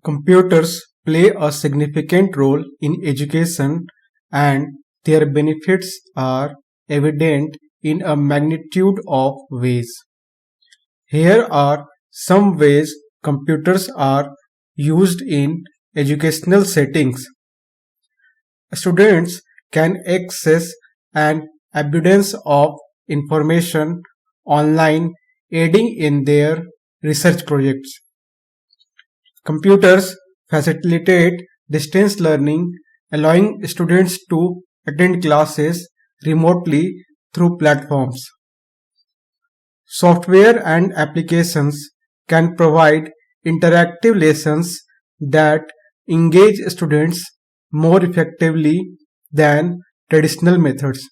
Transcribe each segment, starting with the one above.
Computers play a significant role in education and their benefits are evident in a magnitude of ways. Here are some ways computers are used in educational settings. Students can access an abundance of information online, aiding in their research projects. Computers facilitate distance learning, allowing students to attend classes remotely through platforms. Software and applications can provide interactive lessons that engage students more effectively than traditional methods.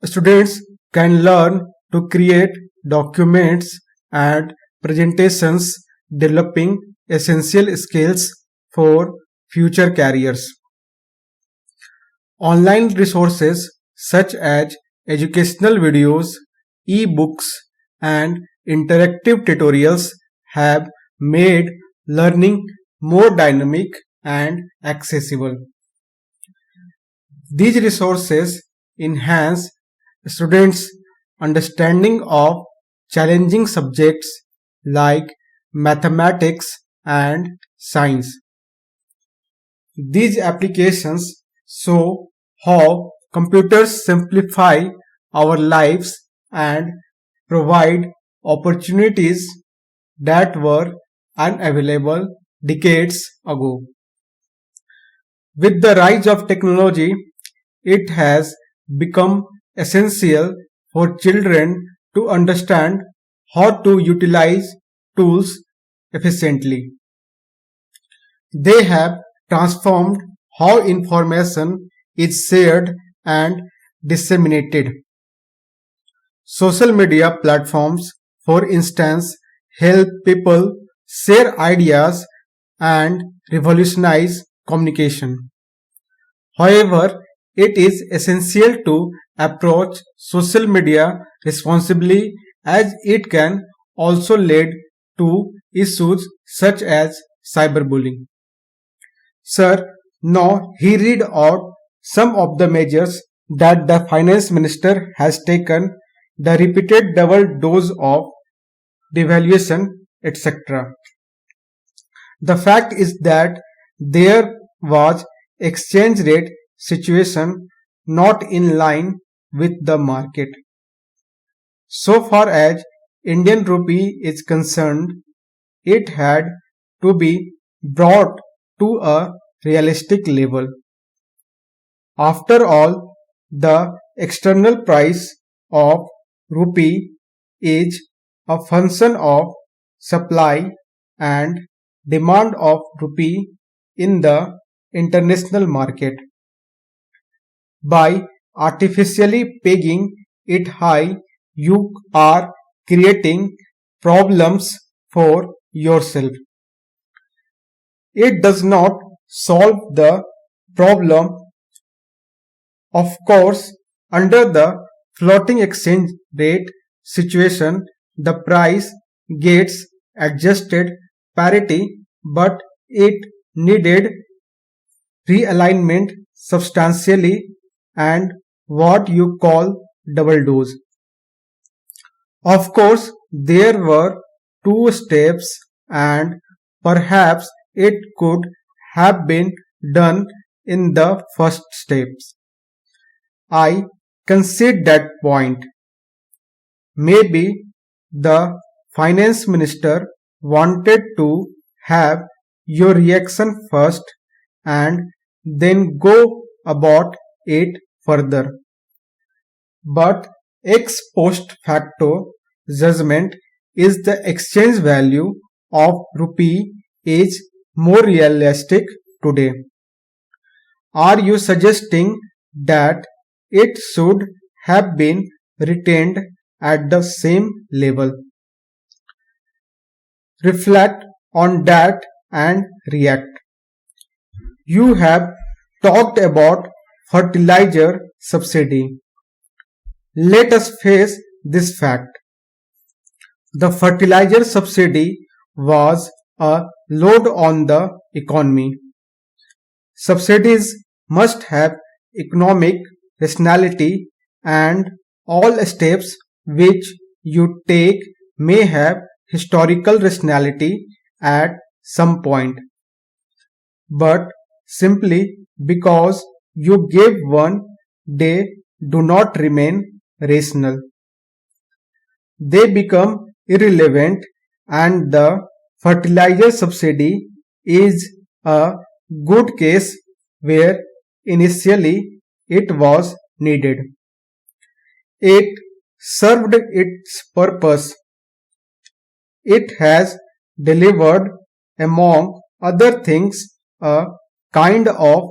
Students can learn to create documents and presentations, developing essential skills for future careers. Online resources such as educational videos, e-books, and interactive tutorials have made learning more dynamic and accessible. These resources enhance students' understanding of challenging subjects like mathematics and science. These applications show how computers simplify our lives and provide opportunities that were unavailable decades ago. With the rise of technology, it has become essential for children to understand how to utilize tools efficiently. They have transformed how information is shared and disseminated. Social media platforms, for instance, help people share ideas and revolutionize communication. However, it is essential to approach social media responsibly as it can also lead to issues such as cyberbullying. Sir, now he read out some of the measures that the finance minister has taken, the repeated double dose of devaluation, etc. The fact is that there was exchange rate situation not in line with the market. So far as Indian rupee is concerned, it had to be brought to a realistic level. After all, the external price of rupee is a function of supply and demand of rupee in the international market. By artificially pegging it high, you are creating problems for yourself. It does not solve the problem. Of course, under the floating exchange rate situation, the price gets adjusted parity, but it needed realignment substantially and what you call double dose. Of course, there were two steps, and perhaps it could have been done in the first steps. I concede that point. Maybe the finance minister wanted to have your reaction first and then go about it further. But ex post facto judgment is the exchange value of rupee is more realistic today. Are you suggesting that it should have been retained at the same level? Reflect on that and react. You have talked about fertilizer subsidy. Let us face this fact. The fertilizer subsidy was a load on the economy. Subsidies must have economic rationality, and all steps which you take may have historical rationality at some point. But simply because you give one, they do not remain rational. They become irrelevant, and the fertilizer subsidy is a good case where initially it was needed. It served its purpose. It has delivered, among other things, a kind of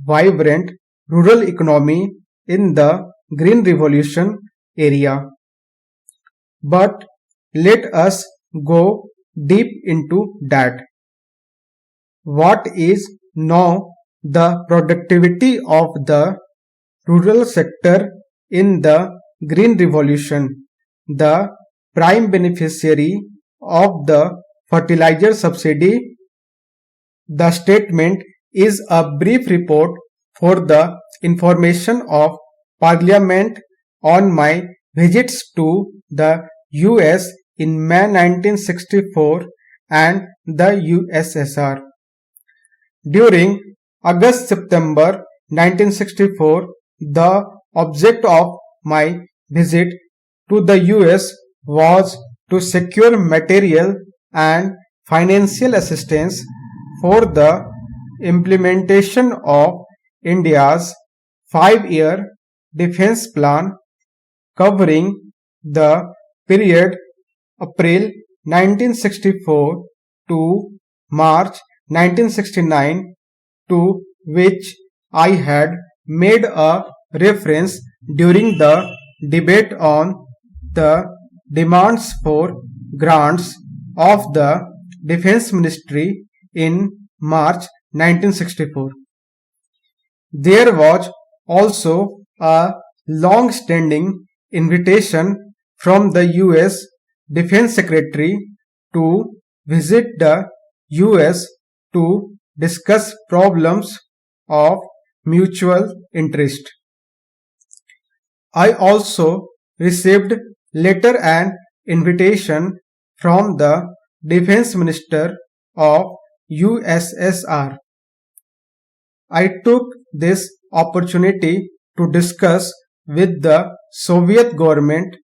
vibrant rural economy in the Green Revolution area. But let us go deep into that. What is now the productivity of the rural sector in the Green Revolution? The prime beneficiary of the fertilizer subsidy. The statement is a brief report for the information of Parliament on my visits to the US in May 1964 and the USSR. During August-September 1964, the object of my visit to the US was to secure material and financial assistance for the implementation of India's 5-year defense plan covering the period April 1964 to March 1969, to which I had made a reference during the debate on the demands for grants of the Defense Ministry in March 1964. There was also a long-standing invitation from the US Defense Secretary to visit the US to discuss problems of mutual interest. I also received letter and invitation from the Defense Minister of USSR. I took this opportunity to discuss with the Soviet government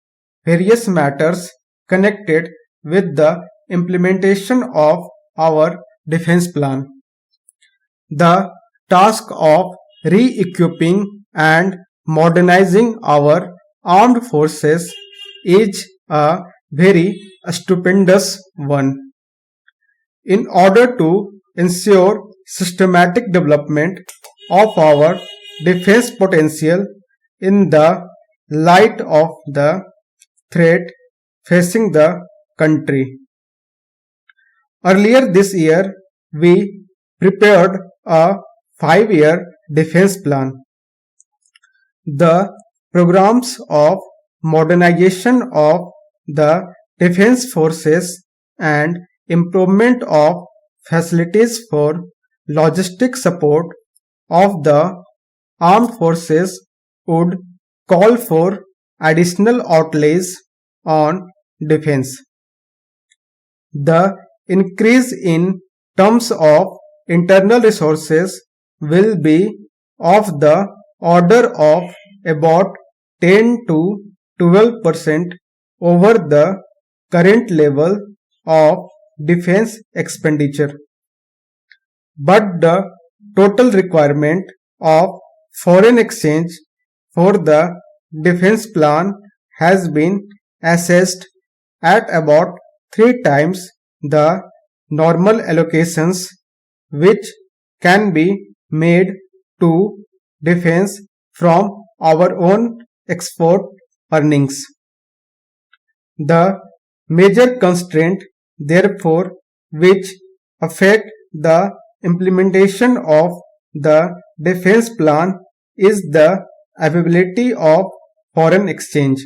various matters connected with the implementation of our defense plan. The task of re-equipping and modernizing our armed forces is a very stupendous one. In order to ensure systematic development of our defense potential in the light of the threat facing the country. Earlier this year, we prepared a 5-year defense plan. The programs of modernization of the defense forces and improvement of facilities for logistic support of the armed forces would call for additional outlays on defense. The increase in terms of internal resources will be of the order of about 10 to 12% over the current level of defense expenditure. But the total requirement of foreign exchange for the defense plan has been assessed at about 3 times the normal allocations which can be made to defense from our own export earnings. The major constraint, therefore, which affect the implementation of the defense plan is the availability of foreign exchange.